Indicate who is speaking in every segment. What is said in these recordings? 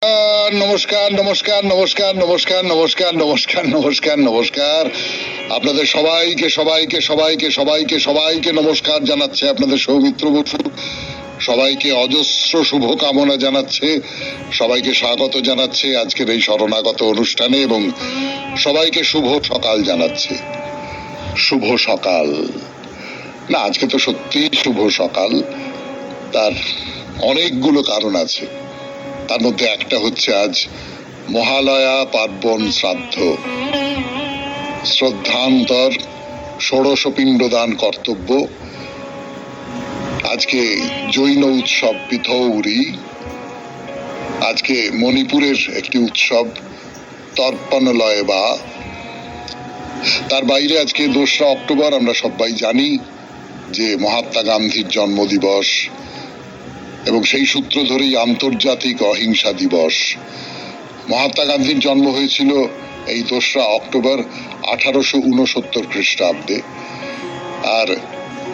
Speaker 1: নমস্কার নমস্কার নমস্কার নমস্কার নমস্কার নমস্কার নমস্কার নমস্কার আপনাদের সবাইকে সবাইকে সবাইকে সবাইকে সবাইকে নমস্কার জানাচ্ছে আপনাদের সৌমিত্র বসু। সবাইকে অজস্র শুভকামনা জানাচ্ছে, সবাইকে স্বাগত জানাচ্ছে আজকের এই শরণাগত অনুষ্ঠানে এবং সবাইকে শুভ সকাল জানাচ্ছে। শুভ সকাল না, আজকে তো সত্যি শুভ সকাল। তার অনেকগুলো কারণ আছে, তার মধ্যে একটা হচ্ছে আজ মহালয়া পার্বণ শ্রাদ্ধ, শ্রদ্ধান্তর ষোড়শ পিণ্ডদান কর্তব্য। আজকে জৈন উৎসব পিথৌরি, আজকে মণিপুরের একটি উৎসব তর্পণলয় বা। তার বাইরে আজকে 2রা অক্টোবর আমরা সবাই জানি যে মহাত্মা গান্ধীর জন্মদিবস এবং সেই সূত্র ধরেই আন্তর্জাতিক অহিংসা দিবস। মহাত্মা গান্ধীর জন্ম হয়েছিল এই 2রা অক্টোবর 1869 খ্রিস্টাব্দে, আর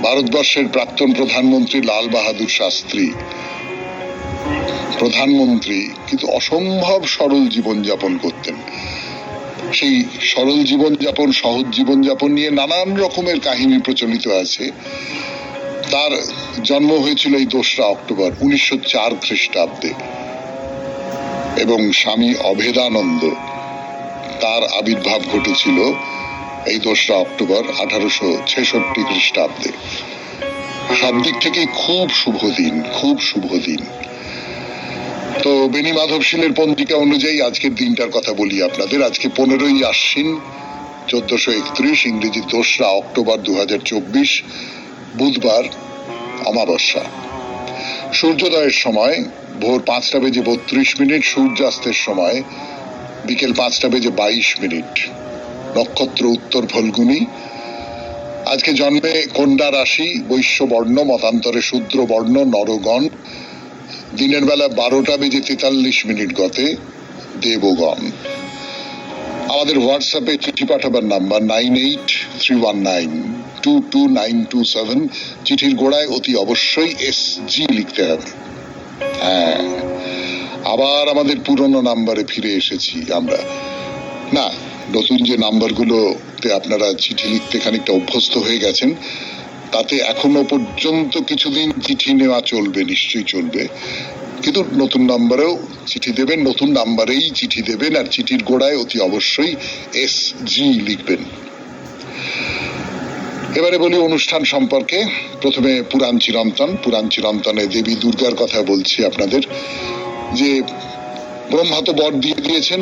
Speaker 1: ভারতবর্ষের প্রাক্তন প্রধানমন্ত্রী লাল বাহাদুর শাস্ত্রী প্রধানমন্ত্রী, কিন্তু অসম্ভব সরল জীবনযাপন করতেন। সেই সরল জীবনযাপন, সহজ জীবনযাপন নিয়ে নানান রকমের কাহিনী প্রচলিত আছে। তার জন্ম হয়েছিল এই 2রা অক্টোবর 1904 খ্রিস্টাব্দে এবং স্বামী অভেদানন্দ, তার আবির্ভাব ঘটেছিল এই 2রা অক্টোবর 1866 খ্রিস্টাব্দে। সব দিক থেকে খুব শুভ দিন, খুব শুভ দিন। তো বেনি মাধবশীলের পঞ্জিকা অনুযায়ী আজকের দিনটার কথা বলি আপনাদের। আজকে 15ই আশ্বিন 1431, ইংরেজি 2রা অক্টোবর 2024, বুধবার, অমাবস্যা। সূর্যোদয়ের সময় ভোর 5:32, সূর্যাস্তের সময় বিকেল 5:22। নক্ষত্র উত্তর ফল্গুনী। আজকে জন্মে কন্যা রাশি, বৈশ্য বর্ণ, মতান্তরে শূদ্র বর্ণ, নরগণ। দিনের বেলা 12:43 গতে দেবগণ। আমাদের হোয়াটসঅ্যাপে চিঠি পাঠাবার নাম্বার 9831922927। চিঠির গোড়ায় অতি অবশ্যই SG লিখতে হবে। হ্যাঁ, আবার আমাদের পুরনো নাম্বারে ফিরে এসেছি আমরা। না, নতুন যে নাম্বারগুলোতে আপনারা চিঠি লিখতে খানিকটা অভ্যস্ত হয়ে গেছেন, তাতে এখনো পর্যন্ত কিছুদিন চিঠি নেওয়া চলবে, নিশ্চয়ই চলবে, কিন্তু নতুন নাম্বারেও চিঠি দেবেন, নতুন নাম্বারেই চিঠি দেবেন, আর চিঠির গোড়ায় অতি অবশ্যই SG লিখবেন। এবারে বলি অনুষ্ঠান সম্পর্কে। প্রথমে পুরাণ চিরন্তন। পুরাণ চিরন্তনে দেবী দুর্গার কথা বলছি আপনাদের, যে ব্রহ্মা তো বর দিয়ে দিয়েছেন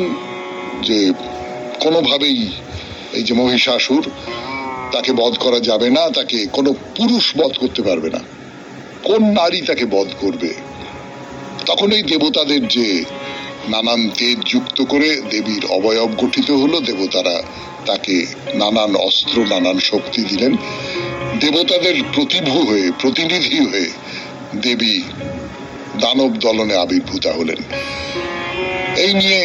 Speaker 1: যে কোনোভাবেই এই যে মহিষাসুর, তাকে বধ করা যাবে না, তাকে কোনো পুরুষ বধ করতে পারবে না, কোন নারী তাকে বধ করবে। তখন এই দেবতাদের যে নানান তেজ যুক্ত করে দেবীর অবয়ব গঠিত হলো, দেবতারা তাকে নানান অস্ত্র, নানান শক্তি দিলেন। দেবতাদের প্রতিভু হয়ে, প্রতিনিধি হয়ে দেবী দানব দলনে আবির্ভূতা হলেন। এই নিয়ে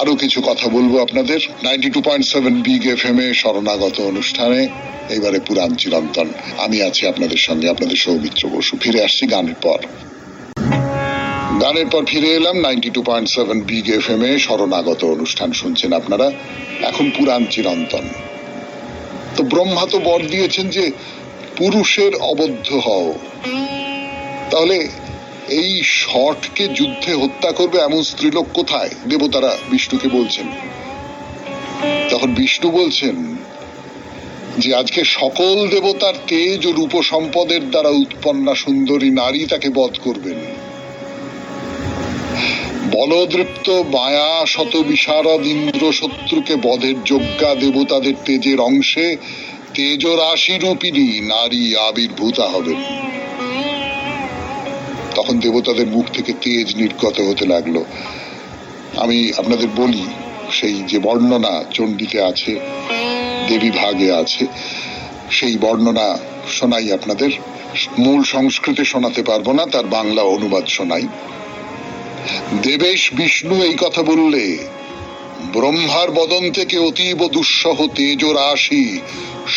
Speaker 1: আরো কিছু কথা বলবো আপনাদের 92.7 বিগ FM এ শরণাগত অনুষ্ঠানে। এইবারে পুরাণ চিরন্তন, আমি আছি আপনাদের সঙ্গে, আপনাদের সৌমিত্র বসু। ফিরে আসছি গানের পর। গানের পর ফিরে এলাম 92.7 বিগ FM এ শরণাগত অনুষ্ঠান শুনছেন আপনারা। এখন পুরাণ চিরন্তন। তো ব্রহ্মা তো বর দিয়েছেন যে পুরুষের অবদ্ধ হও, তাহলে এই শটকে যুদ্ধে হত্যা করবে এমন স্ত্রীলোক কোথায়? দেবতারা বিষ্ণুকে বলছেন। তখন বিষ্ণু বলছেন যে আজকে সকল দেবতার তেজ ও রূপ সম্পদের দ্বারা উৎপন্না সুন্দরী নারী তাকে বধ করবেন। বলদৃপ্ত মায়া শত বিশারদ ইন্দ্র শত্রুকে বধের যোগ্যা দেবতাদের তেজের অংশে তেজ রাশি রূপিণী নারী আবির্ভূতা হবেন। তখন দেবতাদের মুখ থেকে তেজ নির্গত হতে লাগলো। আমি আপনাদের বলি, সেই যে বর্ণনা চণ্ডীতে আছে, দেবী ভাগে আছে, সেই বর্ণনা শোনাই আপনাদের। মূল সংস্কৃতে শোনাতে পারবো না, তার বাংলা অনুবাদ শোনাই। দেবেশ বিষ্ণু এই কথা বললে ব্রহ্মার বদন থেকে অতীব দুঃসহ তেজ রাশি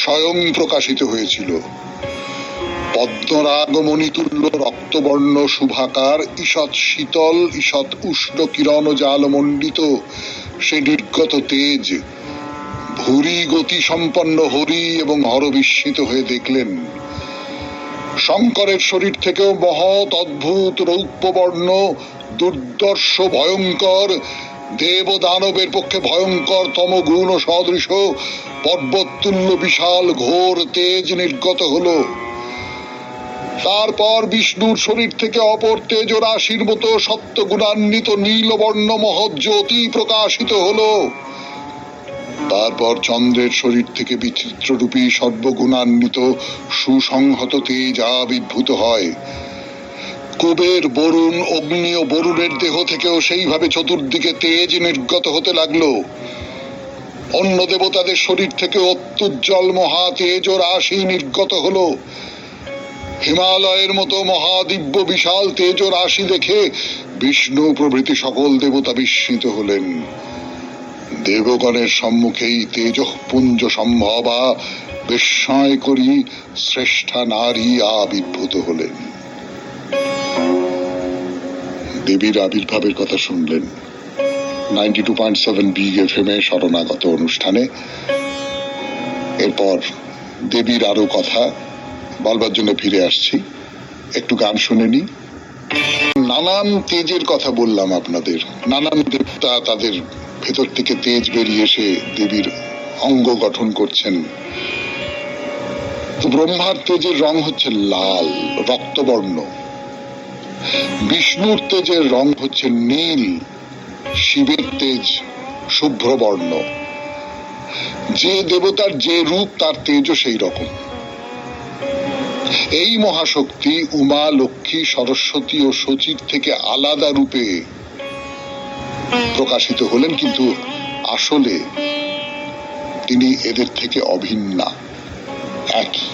Speaker 1: স্বয়ং প্রকাশিত হয়েছিল। পদ্মরাগমণি তুল্য রক্তবর্ণ শুভাকার ঈষৎ শীতল ঈষৎ উষ্ণ কিরণ জাল মণ্ডিত সে নির্গত তেজ ভূরি গতি সম্পন্ন হরি এবং হরবিস্মিত হয়ে দেখলেন শঙ্করের শরীর থেকেও মহৎ অদ্ভুত রৌপ্যবর্ণ দুর্দর্শ ভয়ঙ্কর দেব দানবের পক্ষে ভয়ঙ্কর তম গুণ সদৃশ পর্বতুল্য বিশাল ঘোর তেজ নির্গত হলো। তারপর বিষ্ণুর শরীর থেকে অপর তেজ রাশির মতো সত্য গুণান্বিত নীলবর্ণ মহৎ জ্যোতি প্রকাশিত হলো। তারপর চন্দ্রের শরীর থেকে বিচিত্র রূপী সর্বগুণান্বিত সুসংহত তেজ আবির্ভূত হয়। কুবের বরুণ অগ্নি ও বরুণের দেহ থেকেও সেইভাবে চতুর্দিকে তেজ নির্গত হতে লাগলো। অন্য দেবতাদের শরীর থেকে অত্যুজ্জ্বল মহা তেজ ও রাশি নির্গত হলো। হিমালয়ের মতো মহাদিব্য বিশাল তেজ ও রাশি দেখে বিষ্ণু প্রভৃতি সকল দেবতা বিস্মিত হলেন। দেবগণের সম্মুখেই তেজপুঞ্জ সম্ভবা বিস্ময় করি শ্রেষ্ঠা নারী আবির্ভূত হলেন। দেবীর আবির্ভাবের কথা শুনলেন 92.7 বিগ এফএম এ শরণাগত অনুষ্ঠানে। এরপর দেবীর আরো কথা বলবার জন্য ফিরে আসছি, একটু গান শুনে নি। নানান তেজের কথা বললাম আপনাদের, নানান দেবতা তাদের ভেতর থেকে তেজ বেরিয়ে এসে দেবীর অঙ্গ গঠন করছেন। তো ব্রহ্মার তেজের রং হচ্ছে লাল রক্তবর্ণ, বিষ্ণুর তেজের রং হচ্ছে নীল, শিবের তেজ শুভ্রবর্ণ। যে দেবতার যে রূপ তার তেজও সেই রকম। এই মহাশক্তি উমা লক্ষ্মী সরস্বতী ও শচীর থেকে আলাদা রূপে প্রকাশিত হলেন, কিন্তু আসলে তিনি এদের থেকে অভিন্না, একই।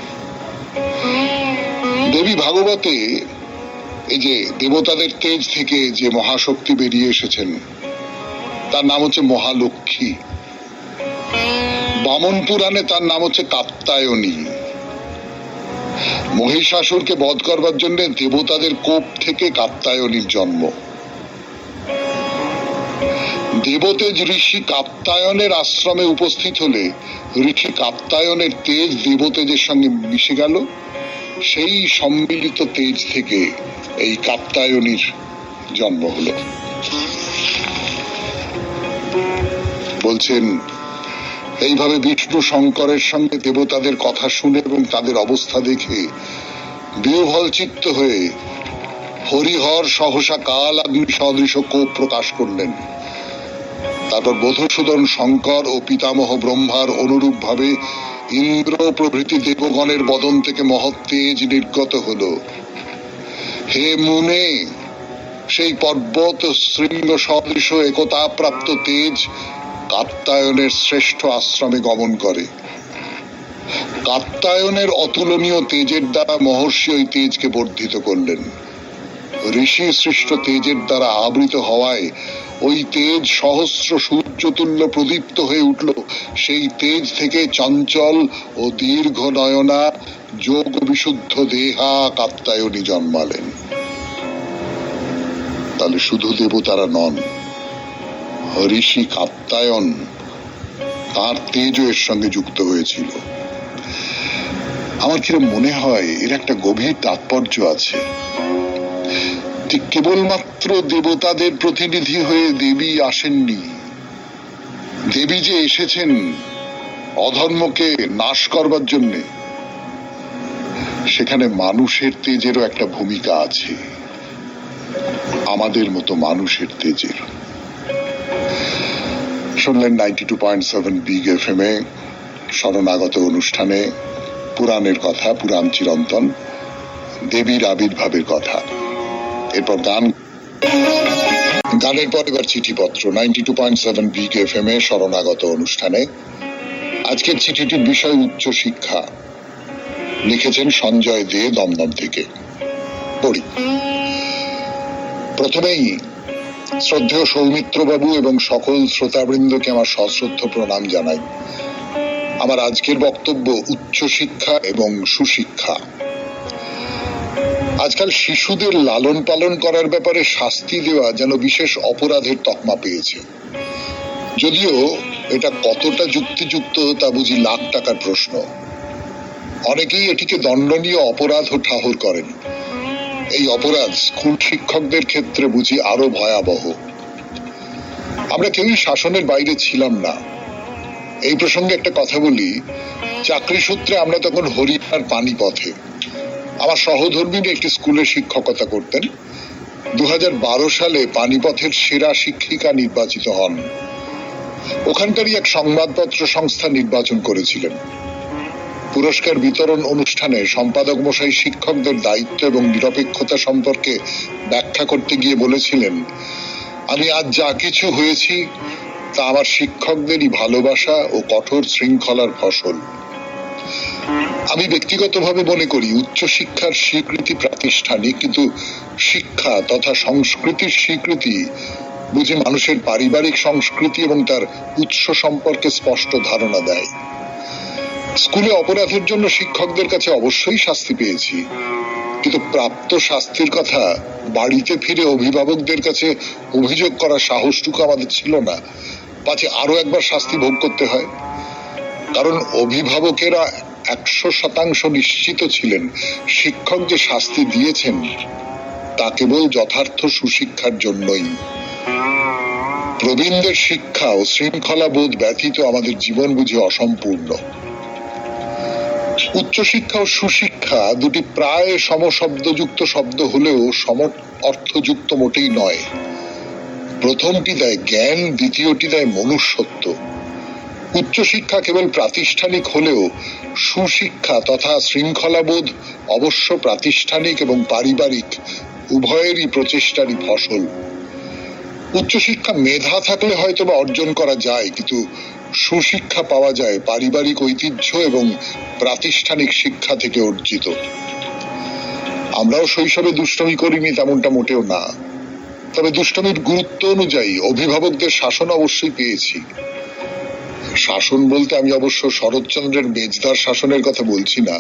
Speaker 1: দেবী ভাগবতে এই যে দেবতাদের তেজ থেকে যে মহাশক্তি বেরিয়ে এসেছেন তার নাম হচ্ছে মহালক্ষ্মী। বামন পুরাণে তার নাম হচ্ছে কাত্যায়নী। মহিষাসুরকে বধ করবার জন্য দেবতাদের কোপ থেকে কাত্যায়নীর জন্ম। দেবতেজ ঋষি কাত্যায়নের আশ্রমে উপস্থিত হলে ঋষি কাত্যায়নের তেজ দেবতেজের সঙ্গে মিশে গেল। সেই সম্মিলিত তেজ থেকে এই কাত্যায়নীর জন্ম হলো। বলছেন এইভাবে বিষ্ণু শঙ্করের সঙ্গে দেবতাদের কথা শুনে এবং তাদের অবস্থা দেখে বিহ্বল চিত্ত হয়ে হরিহর সহসা কাল অগ্নি সদৃশ কোপ প্রকাশ করলেন। তারপর মধুসূদন শঙ্কর ও পিতামহ ব্রহ্মার অনুরূপ ভাবে ইন্দ্র প্রভৃতি দেবগণের বদন থেকে মহৎ তেজ নির্গত হলো। হে মুনে, সেই পর্বত শৃঙ্গ সদৃশ একতা প্রাপ্ত তেজ কাত্যায়নের শ্রেষ্ঠ আশ্রমে গমন করে। কাত্যায়নের অতুলনীয় তেজের দ্বারা মহর্ষি ওই তেজকে বর্ধিত করলেন। ঋষি সৃষ্ট তেজের দ্বারা আবৃত হওয়ায় ওই তেজ সহস্র সূর্যতুল্য প্রদীপ্ত হয়ে উঠল। সেই তেজ থেকে চঞ্চল ও দীর্ঘ নয়না যোগ বিশুদ্ধ দেহা কাত্যায়নী জন্মালেন। তাহলে শুধু দেবতারা নন, ঋষি কাত্যায়ন তার তেজও এর সঙ্গে যুক্ত হয়েছিল। আমার কিরম মনে হয় এর একটা গভীর তাৎপর্য আছে। ঠিক কেবলমাত্র দেবতাদের প্রতিনিধি হয়ে দেবী আসেননি, দেবী যে এসেছেন অধর্মকে নাশ করবার জন্য, সেখানে মানুষের তেজেরও একটা ভূমিকা আছে, আমাদের মতো মানুষের তেজের। শুনলেন 92.7 বিগ এফএম এ শরণাগত অনুষ্ঠানে পুরাণের কথা, পুরাণ চিরন্তন, দেবীর আবির্ভাবের কথা। এরপর গানের পর এবার চিঠিপত্র 92.7 বিগ এফএম এ শরণাগত অনুষ্ঠানে। আজকের চিঠিটির বিষয় উচ্চ শিক্ষা। লিখেছেন সঞ্জয় দে দমদম থেকে। পড়ি। প্রথমেই শ্রদ্ধেয় সৌমিত্র বাবু এবং সকল শ্রোতাবৃন্দকে আমার সশ্রদ্ধ প্রণাম জানাই। আমার আজকের বক্তব্য উচ্চ শিক্ষা এবং সুশিক্ষা। আজকাল শিশুদের লালন পালন করার ব্যাপারে শাস্তি দেওয়া যেন বিশেষ অপরাধের তকমা পেয়েছে। যদিও এটা কতটা যুক্তিযুক্ত তা বুঝি লাখ টাকার প্রশ্ন। অনেকেই এটিকে দণ্ডনীয় অপরাধ ও ঠাহর করেন। এই অপরাধ স্কুল শিক্ষকদের ক্ষেত্রে বুঝি আরো ভয়াবহ। আমরা কেউই শাসনের বাইরে ছিলাম না। এই প্রসঙ্গে একটা কথা বলি, চাকরি সূত্রে আমরা তখন হরিয়ানার পানিপথে। আমার সহধর্মিনী একটি স্কুলে শিক্ষকতা করতেন। 2012 সালে পানিপথের সেরা শিক্ষিকা নির্বাচিত হন। ওখানকারই এক সংবাদপত্র সংস্থা নির্বাচন করেছিলেন। পুরস্কার বিতরণ অনুষ্ঠানে সম্পাদক মশাই শিক্ষকদের দায়িত্ব এবং নিরপেক্ষতা সম্পর্কে ব্যাখ্যা করতে গিয়ে বলেছিলেন, আমি আজ যা কিছু হয়েছি তা আমার শিক্ষকদেরই ভালোবাসা ও কঠোর শৃঙ্খলার ফসল। আমি ব্যক্তিগতভাবে মনে করি উচ্চশিক্ষার স্বীকৃতি প্রাতিষ্ঠানিক, কিন্তু শিক্ষা তথা সংস্কৃতির স্বীকৃতি বুঝি মানুষের পারিবারিক সংস্কৃতি এবং তার উৎস সম্পর্কে স্পষ্ট ধারণা দেয়। স্কুলে অপরাধের জন্য শিক্ষকদের কাছে অবশ্যই শাস্তি পেয়েছি, কিন্তু প্রাপ্ত শাস্তির কথা বাড়িতে ফিরে অভিভাবকদের কাছে অভিযোগ করার সাহসটুকু আমাদের ছিল না, পাছে আরো একবার শাস্তি ভোগ করতে হয়। কারণ অভিভাবকেরা 100% নিশ্চিত ছিলেন শিক্ষক যে শাস্তি দিয়েছেন তা কেবল যথার্থ সুশিক্ষার জন্যই। প্রবীণদের শিক্ষা ও শৃঙ্খলা বোধ ব্যতীত আমাদের জীবন বুঝি অসম্পূর্ণ। উচ্চশিক্ষা ও সুশিক্ষা দুটি প্রায় সমশব্দযুক্ত শব্দ হলেও সম অর্থযুক্ত মোটেই নয়। প্রথমটি দেয় জ্ঞান, দ্বিতীয়টি দেয় মনুষ্যত্ব। উচ্চশিক্ষা কেবল প্রাতিষ্ঠানিক হলেও সুশিক্ষা তথা শৃঙ্খলাবোধ অবশ্য প্রাতিষ্ঠানিক এবং পারিবারিক উভয়েরই প্রচেষ্টারই ফসল। উচ্চশিক্ষা মেধা থাকলে হয়তো বা অর্জন করা যায়, কিন্তু সুশিক্ষা পাওয়া যায় পারিবারিক ঐতিহ্য এবং প্রাতিষ্ঠানিক শিক্ষা থেকে অর্জিত। আমরাও শৈশবে দুষ্টমি করিনি তেমনটা মোটেও না, তবে দুষ্টমির গুরুত্ব অনুযায়ী অভিভাবকদের শাসন অবশ্যই পেয়েছি। শাসন বলতে আমি অবশ্য শরৎচন্দ্রের মেজদার শাসনের কথা বলছি না।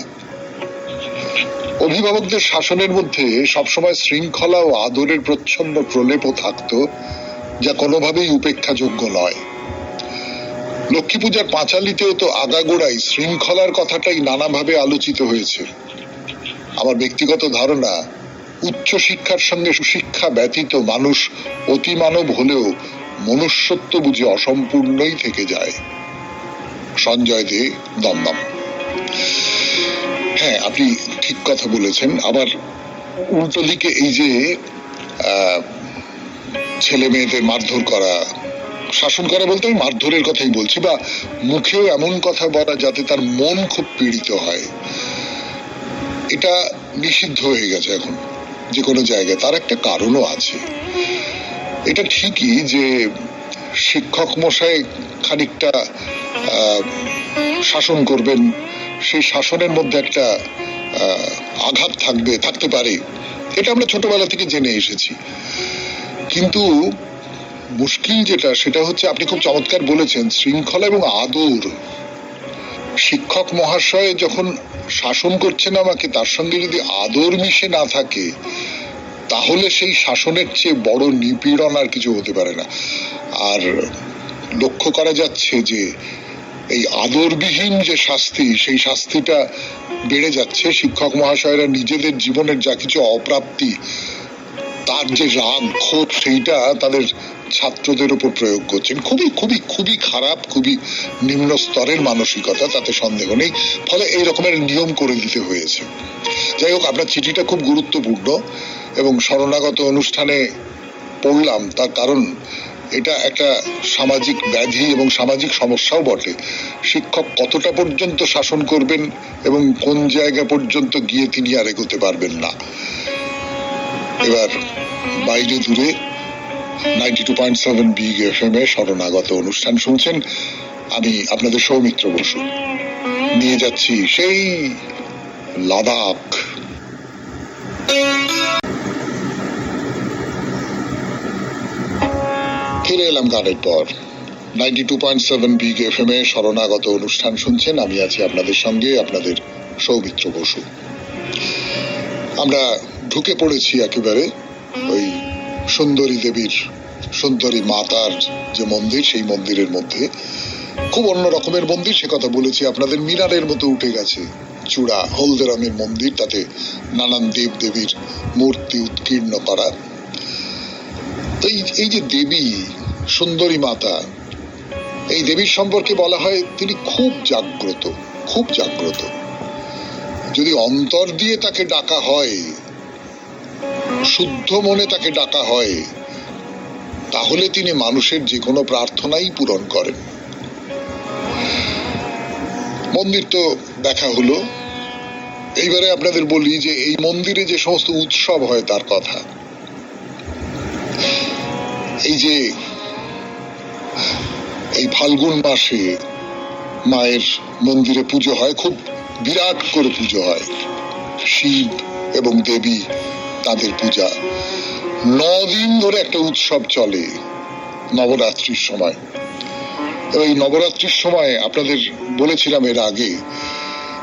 Speaker 1: অভিভাবকদের শাসনের মধ্যে সবসময় শৃঙ্খলা ও আদরের প্রচ্ছন্ন প্রলেপও থাকত, যা কোনোভাবেই উপেক্ষাযোগ্য নয়। লক্ষ্মী পূজার পাঁচালীতেও তো আগাগোড়াই শৃঙ্খলার কথাটাই নানাভাবে আলোচিত হয়েছে। আমার ব্যক্তিগত ধারণা, উচ্চশিক্ষার সঙ্গে সুশিক্ষা ব্যতীত মানুষ অতিমানব হলেও মনুষ্যত্ব বুঝি অসম্পূর্ণই থেকে যায়। সঞ্জয় দে, দমদম। হ্যাঁ, আপনি ঠিক কথা বলেছেন। আবার উল্টো দিকে এই যে ছেলে মেয়েদের মারধর করা, শাসন করা বলতে আমি মারধরের কথাই বলছি, বা মুখেও এমন কথা বলা যাতে তার মন খুব পীড়িত হয়, এটা নিষিদ্ধ হয়ে গেছে এখন যে কোনো জায়গায়। তার একটা কারণও আছে। এটা ঠিকই যে শিক্ষক মশাই খানিকটা শাসন করবেন, সেই শাসনের মধ্যে একটা আঘাত থাকতে পারে, এটা আমরা ছোটবেলা থেকে জেনে এসেছি। কিন্তু মুশকিল যেটা, সেটা হচ্ছে আপনি খুব চমৎকার বলেছেন, শৃঙ্খলা এবং আদর। শিক্ষক মহাশয় যখন শাসন করছেন আমাকে, তার সঙ্গে যদি আদর মিশে না থাকে তাহলে সেই শাসনের চেয়ে বড় নিপীড়ন আর কিছু হতে পারে না। আর লক্ষ্য করা যাচ্ছে যে এই আদরবিহীন যে শাস্তি, সেই শাস্তিটা বেড়ে যাচ্ছে। শিক্ষক মহাশয়রা নিজেদের জীবনের যা কিছু অপ্রাপ্তি, তার যে রাগ ক্ষোভ, সেইটা তাদের ছাত্রদের উপর প্রয়োগ করছেন। খুবই খুবই খুবই খারাপ, খুবই নিম্ন স্তরের মানসিকতা, তাতে সন্দেহ নেই। ফলে এই রকমের নিয়ম করে দিতে হয়েছে। যাই হোক, আপনার চিঠিটা খুব গুরুত্বপূর্ণ এবং শরণাগত অনুষ্ঠানে পড়লাম, তার কারণ এটা একটা সামাজিক ব্যাধি এবং সামাজিক সমস্যাও বটে। শিক্ষক কতটা পর্যন্ত শাসন করবেন এবং কোন জায়গা পর্যন্ত গিয়ে তিনি আর এগোতে পারবেন না। এবার বাইরে দূরে 92.7 বিগ FM এ শরণাগত অনুষ্ঠান শুনছেন। আমি আপনাদের সৌমিত্র বসু, নিয়ে যাচ্ছি সেই লাদাখ। ফিরে এলাম গানের পর। 92.7 বিগ FM এ শরণাগত অনুষ্ঠান শুনছেন। আমি আছি আপনাদের সঙ্গে, আপনাদের সৌমিত্র বসু। আমরা ঢুকে পড়েছি একেবারে ওই সুন্দরী দেবীর, সুন্দরী মাতার যে মন্দির, সেই মন্দিরের মধ্যে। খুব অন্য রকমের মন্দির, সে কথা বলেছি আপনাদের। মিনারের মতো উঠে গেছে চূড়া, হলদে রঙের মন্দির, তাতে নানান দেব দেবীর মূর্তি উৎকীর্ণ করা। তো এই যে দেবী সুন্দরী মাতা, এই দেবীর সম্পর্কে বলা হয় তিনি খুব জাগ্রত, খুব জাগ্রত। যদি অন্তর দিয়ে তাকে ডাকা হয়, শুদ্ধ মনে তাকে ডাকা হয়, তাহলে তিনি মানুষের যে কোনো প্রার্থনাই পূরণ করেন। মন্দির তো দেখা হলো, এইবারে আপনাদের বলি যে এই মন্দিরে যে সমস্ত উৎসব হয় তার কথা। এই যে এই ফাল্গুন মাসে মায়ের মন্দিরে পুজো হয়, খুব বিরাট করে পুজো হয়, শিব এবং দেবী তাদের পূজা। 9 দিন ধরে একটা উৎসব চলে নবরাত্রির সময়। এই নবরাত্রির সময় আপনাদের বলেছিলাম এর আগে,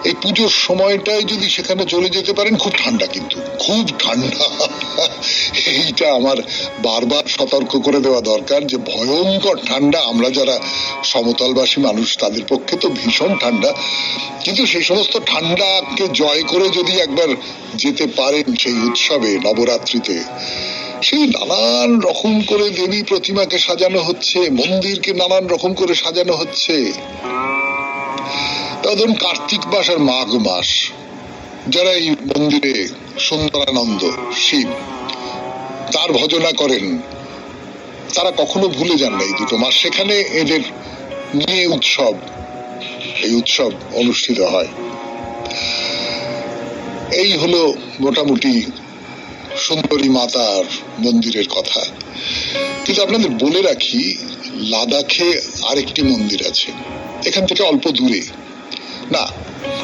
Speaker 1: এই পুজোর সময়টায় যদি সেখানে চলে যেতে পারেন, খুব ঠান্ডা, কিন্তু খুব ঠান্ডা। এইটা আমার বারবার সতর্ক করে দেওয়া দরকার যে ভয়ঙ্কর ঠান্ডা। আমরা যারা সমতলবাসী মানুষ তাদের পক্ষে তো ভীষণ ঠান্ডা, কিন্তু সেই সমস্ত ঠান্ডাকে জয় করে যদি একবার যেতে পারেন সেই উৎসবে, নবরাত্রিতে, সেই নানান রকম করে দেবী প্রতিমাকে সাজানো হচ্ছে, মন্দিরকে নানান রকম করে সাজানো হচ্ছে। ধরুন কার্তিক মাস আর মাঘ মাস, যারা এই মন্দিরে সুন্দরানন্দ শিব তার ভজনা করেন, তারা কখনো ভুলে যান না এই দুটো মাস। সেখানে এদের নিয়ে উৎসব, এই উৎসব অনুষ্ঠিত হয়। এই হলো মোটামুটি সুন্দরী মাতার মন্দিরের কথা। কিন্তু আপনাদের বলে রাখি, লাদাখে আরেকটি মন্দির আছে, এখান থেকে অল্প দূরে। না,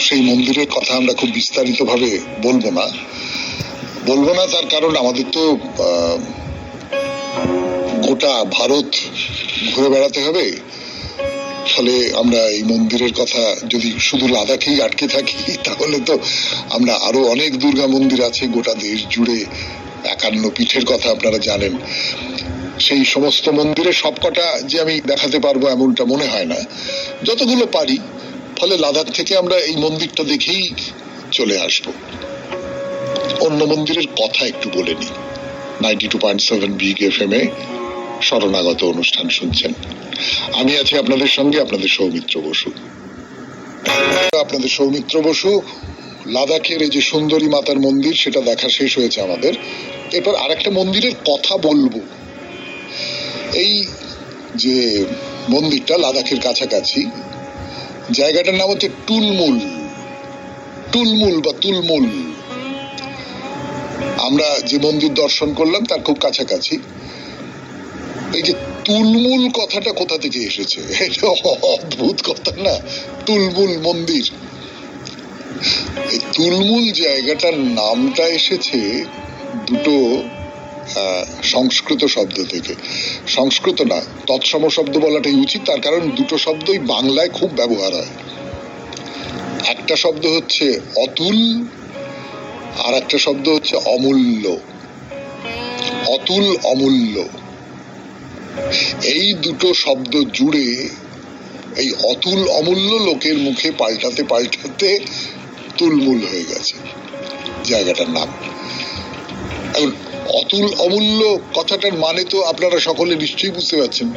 Speaker 1: সেই মন্দিরের কথা আমরা খুব বিস্তারিত ভাবে বলবো না, তার কারণ আমাদের তো গোটা ভারত ঘুরে বেড়াতে হবে। ফলে আমরা এই মন্দিরের কথা যদি শুধু লাদাখেই আটকে থাকি, তাহলে তো আমরা আরো অনেক দুর্গা মন্দির আছে গোটা দেশ জুড়ে, 51 পীঠের কথা আপনারা জানেন। সেই সমস্ত মন্দিরে সবকটা যে আমি দেখাতে পারবো এমনটা মনে হয় না, যতগুলো পারি। ফলে লাদাখ থেকে আমরা এই মন্দিরটা দেখেই চলে আসব। অন্য মন্দিরের কথা একটু বলে নি। 92.7 বিগ FM এ শরণাগত অনুষ্ঠান শুনছেন। আমি আছি আপনাদের সঙ্গে, আপনাদের সৌমিত্র বসু। লাদাখের এই যে সুন্দরী মাতার মন্দির, সেটা দেখা শেষ হয়েছে আমাদের। এরপর আরেকটা মন্দিরের কথা বলবো। এই যে মন্দিরটা লাদাখের কাছাকাছি, জায়গাটার নাম হচ্ছে টুলমুল বা তুলমুল। আমরা যে মন্দির দর্শন করলাম তার খুব কাছাকাছি। এই যে তুলমুল কথাটা কোথা থেকে এসেছে, এটা অদ্ভুত কথা না? তুলমুল মন্দির, এই তুলমুল জায়গাটার নামটা এসেছে দুটো সংস্কৃত শব্দ থেকে। সংস্কৃত না, তৎসম শব্দ বলাটাই উচিত, তার কারণ দুটো শব্দই বাংলায় খুব ব্যবহার হয়। একটা শব্দ হচ্ছে অতুল, আর একটা শব্দ হচ্ছে অমূল্য। অতুল, অমূল্য, এই দুটো শব্দ জুড়ে এই অতুল অমূল্য লোকের মুখে পাল্টাতে পাল্টাতে তুলমুল হয়ে গেছে জায়গাটার নাম। এখন অতুল অমূল্য কথাটার মানে তো আপনারা সকলে নিশ্চয়ই বুঝতে পারছেন,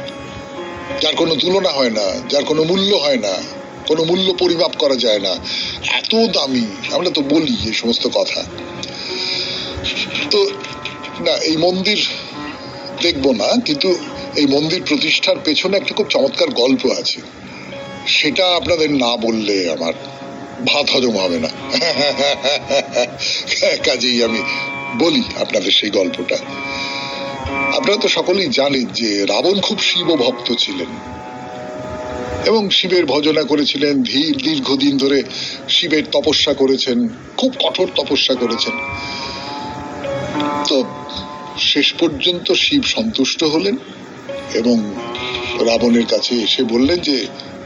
Speaker 1: যার কোনো তুলনা হয় না, যার কোনো মূল্য হয় না, কোনো মূল্য পরিমাপ করা যায় না, এত দামি। আমরা তো বলি এই সমস্ত কথা। তো না, এই মন্দির দেখবো না, কিন্তু এই মন্দির প্রতিষ্ঠার পেছনে একটা খুব চমৎকার গল্প আছে। সেটা আপনাদের না বললে আমার ভাত হজম হবে না। কাজেই আমি বলি আপনাদের সেই গল্পটা। আপনারা তো সকলেই জানেন যে রাবণ খুব শিব ভক্ত ছিলেন এবং শিবের ভজনা করেছিলেন, দীর্ঘদিন ধরে শিবের তপস্যা করেছেন, খুব কঠোর তপস্যা করেছেন। তো শেষ পর্যন্ত শিব সন্তুষ্ট হলেন এবং রাবণের কাছে এসে বললেন যে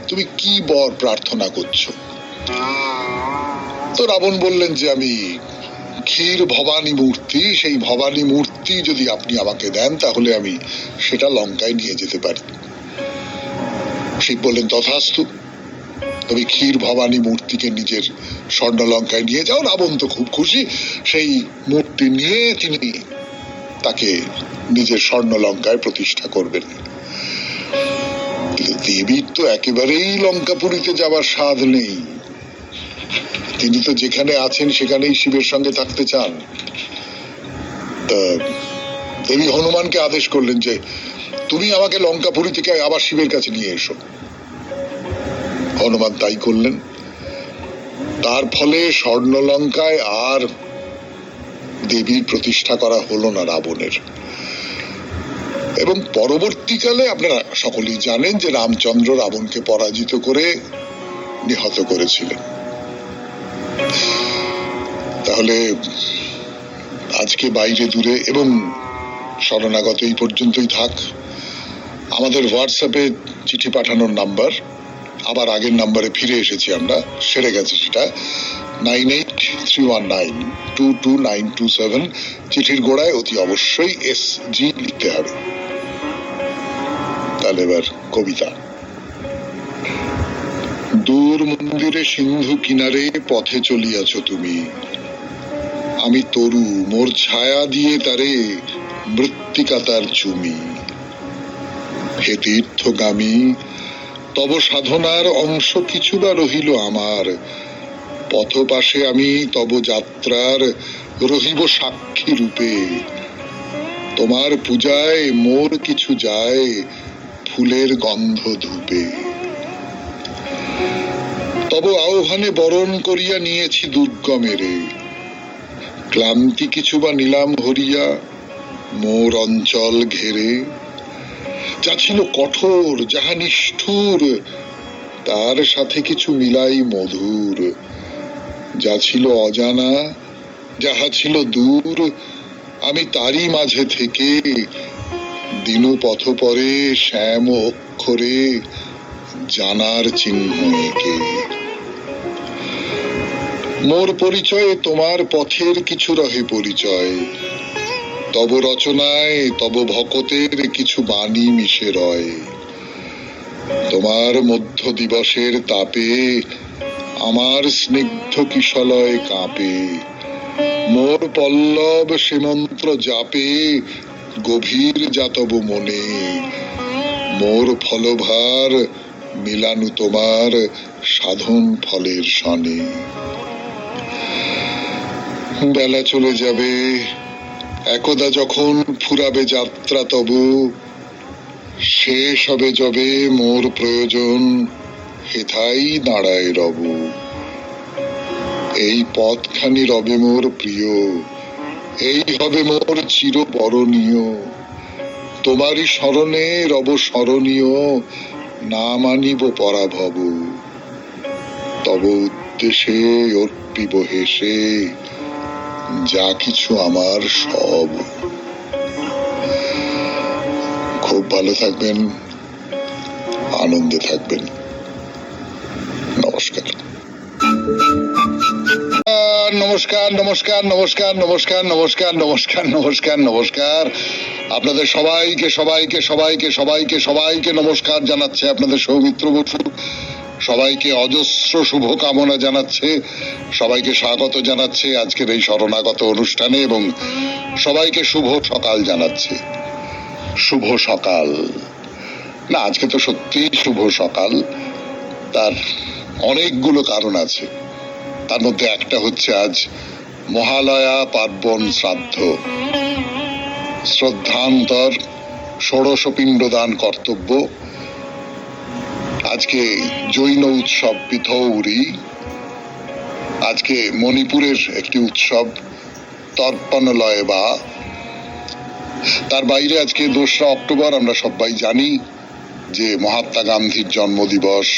Speaker 1: তুমি কি বর প্রার্থনা করছো? তো রাবণ বললেন যে আমি ক্ষীর ভবানী মূর্তি, সেই ভবানী মূর্তি যদি আপনি আমাকে দেন তাহলে আমি সেটা লঙ্কায় নিয়ে যেতে পারি। শিব বললেন তথাস্তু, তবে ক্ষীর ভবানী মূর্তিকে নিজের স্বর্ণ লঙ্কায় নিয়ে যাও। রাবণ তো খুব খুশি, সেই মূর্তি নিয়ে তিনি তাকে নিজের স্বর্ণ লঙ্কায় প্রতিষ্ঠা করবেন। দেবীর তো একেবারেই লঙ্কাপুরীতে যাবার স্বাদ নেই, তিনি তো যেখানে আছেন সেখানেই শিবের সঙ্গে থাকতে চান। দেবী হনুমানকে আদেশ করলেন যে তুমি আমাকে লঙ্কাপুরী থেকে আবার শিবের কাছে নিয়ে এসো। হনুমান তাই করলেন। তার ফলে স্বর্ণলঙ্কায় আর দেবীর প্রতিষ্ঠা করা হলো না রাবণের। এবং পরবর্তীকালে আপনারা সকলেই জানেন যে রামচন্দ্র রাবণকে পরাজিত করে নিহত করেছিলেন। তাহলে আজকে বাইরে দূরে এবং শরণাগত এই পর্যন্তই থাক। আমাদের হোয়াটসঅ্যাপে চিঠি পাঠানোর নাম্বার আবার আগের নাম্বারে ফিরে এসেছি আমরা, সেরে গেছে সেটা 9831922927। চিঠির গোড়ায় অতি অবশ্যই SG লিখতে হবে। তাহলে এবার কবিতা। দূর মন্দিরে সিন্ধু কিনারে পথে চলিয়াছ তুমি, আমি তরু মোর ছায়া দিয়ে তারে মৃত্তিকাতার চুমি। হে তীর্থগামী, তব সাধনার অংশ কিছু বা রহিল আমার, পথপাশে আমি তব যাত্রার রহিব সাক্ষী রূপে। তোমার পূজায় মোর কিছু যায় ফুলের গন্ধ ধূপে। তব আহ্বানে বরণ করিয়া নিয়েছি দুর্গমেরে, ক্লান্তি কিছু বা নিলাম হরিয়া মোর অঞ্চল ঘেরে। যা ছিল কঠোর যাহা নিষ্ঠুর, তার সাথে কিছু মিলাই মধুর। যা ছিল অজানা যাহা ছিল দূর, আমি তারই মাঝে থেকে দিনু পথ পরে শ্যাম অক্ষরে জানার চিহ্ন এঁকে। মোর পরিচয় তোমার পথের কিছু রহে পরিচয়, তব রচনায় তব ভকতের কিছু বাণী মিশে রয়। তোমার মধ্য দিবসের তাপে আমার স্নিগ্ধ কিশলয় কাঁপে, মোর পল্লব সে মন্ত্র জাপে গভীর যাতব মনে। মোর ফলভার মিলানু তোমার সাধন ফলের সনে। বেলা চলে যাবে, একদা যখন ফুরাবে যাত্রা তবু, শেষ হবে যবে মোর প্রয়োজন হেথাই দাঁড়ায় রব। এই পথখানি রবে মোর প্রিয়, এই হবে মোর চির বরণীয়। তোমারই স্মরণে রব স্মরণীয়, না মানিব পরাভব। তব উদ্দেশ্যে অর্পিব হেসে যা কিছু আমার সব। খুব ভালো থাকবেন, আনন্দে থাকবেন। নমস্কার নমস্কার নমস্কার নমস্কার নমস্কার নমস্কার নমস্কার নমস্কার নমস্কার। আপনাদের সবাইকে সবাইকে সবাইকে সবাইকে সবাইকে নমস্কার জানাচ্ছে আপনাদের সৌমিত্র বসু। সবাইকে অজস্র শুভ কামনা জানাচ্ছে, সবাইকে স্বাগত জানাচ্ছে আজকের এই শরণাগত অনুষ্ঠানে এবং সবাইকে শুভ সকাল জানাচ্ছে। শুভ সকাল না, আজকে তো সত্যি শুভ সকাল। তার অনেকগুলো কারণ আছে, তার মধ্যে একটা হচ্ছে আজ মহালয়া পার্বণ শ্রাদ্ধ, শ্রদ্ধান্তর ষোড়শ পিণ্ডদান কর্তব্য। আজকে জৈন উৎসব পিথৌরি, আজকে মণিপুরের একটি উৎসব তর্পণলয় বা। তার বাইরে আজকে 2রা অক্টোবর আমরা সবাই জানি যে মহাত্মা গান্ধীর জন্মদিবস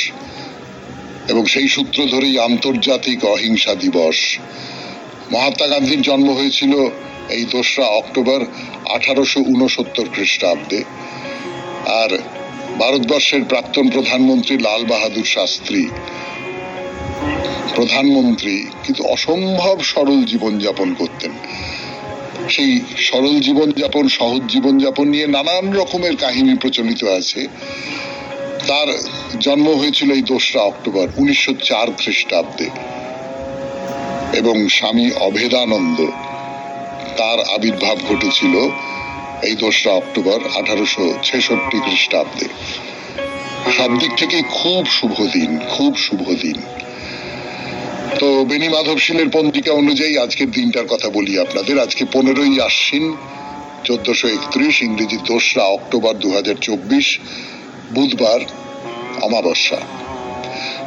Speaker 1: এবং সেই সূত্র ধরেই আন্তর্জাতিক অহিংসা দিবস। মহাত্মা গান্ধীর জন্ম হয়েছিল এই 2রা অক্টোবর 1869 খ্রিস্টাব্দে। আর ভারতবর্ষের প্রাক্তন প্রধানমন্ত্রী লাল বাহাদুর শাস্ত্রী প্রধানমন্ত্রী কিন্তু অসম্ভব সরল জীবনযাপন করতেন। সেই সরল জীবনযাপন, সহজ জীবনযাপন নিয়ে নানান রকমের কাহিনী প্রচলিত আছে। তার জন্ম হয়েছিল এই 2রা অক্টোবর 1904 খ্রিস্টাব্দে, এবং স্বামী অভেদানন্দ তার আবির্ভাব ঘটেছিল এই 2রা অক্টোবর 1866 খ্রিস্টাব্দে। সব দিক থেকে খুব শুভ দিন, খুব শুভ দিন। তো বেনি মাধব শীলের পঞ্জিকা অনুযায়ী আজকের দিনটার কথা বলি আপনাদের। আজকে 15ই আশ্বিন 1431, ইংরেজি 2রা অক্টোবর 2024, বুধবার, অমাবস্যা।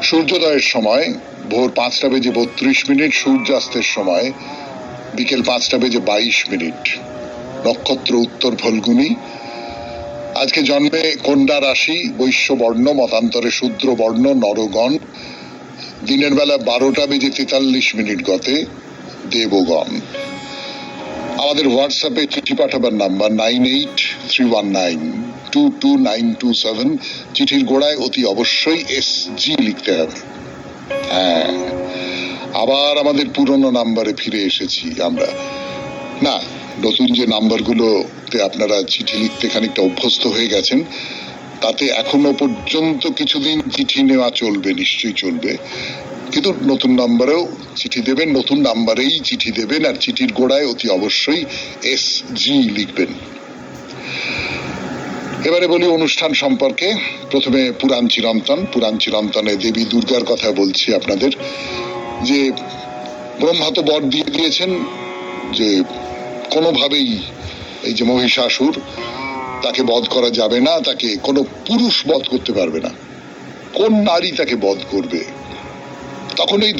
Speaker 1: সূর্যোদয়ের সময় ভোর 5:32, সূর্যাস্তের সময় বিকেল 5:22। নক্ষত্র উত্তর ফল্গুনী। আজকে জন্মে কন্যা রাশি, বৈশ্য বর্ণ, মতান্তরে শূদ্র বর্ণ, নরগণ। দিনের বেলা 12:43 গতে দেবগণ। আমাদের হোয়াটসঅ্যাপে চিঠি পাঠাবার নাম্বার 9831922927। চিঠির গোড়ায় অতি অবশ্যই SG লিখতে হবে। হ্যাঁ, আবার আমাদের পুরনো নাম্বারে ফিরে এসেছি আমরা। না, নতুন যে নাম্বারগুলোতে আপনারা চিঠি লিখতে খানিকটা অভ্যস্ত হয়ে গেছেন, তাতে এখনো পর্যন্ত কিছুদিন চিঠি নেওয়া চলবে, নিশ্চয়ই চলবে। কিন্তু নতুন নাম্বারেও চিঠি দেবেন, নতুন নাম্বারেই চিঠি দেবেন, আর চিঠির গোড়ায় অতি অবশ্যই SG লিখবেন। এবারে বলি অনুষ্ঠান সম্পর্কে। প্রথমে পুরাণ চিরন্তন। পুরাণ চিরন্তনে দেবী দুর্গার কথা বলছি আপনাদের। যে ব্রহ্মা তো বর দিয়ে দিয়েছেন যে কোনোভাবেই এই যে মহিষাসুর, তাকে বধ করা যাবে না, তাকে কোনো পুরুষ বধ করতে পারবে না, কোন নারী তাকে বধ করবে। তখন এই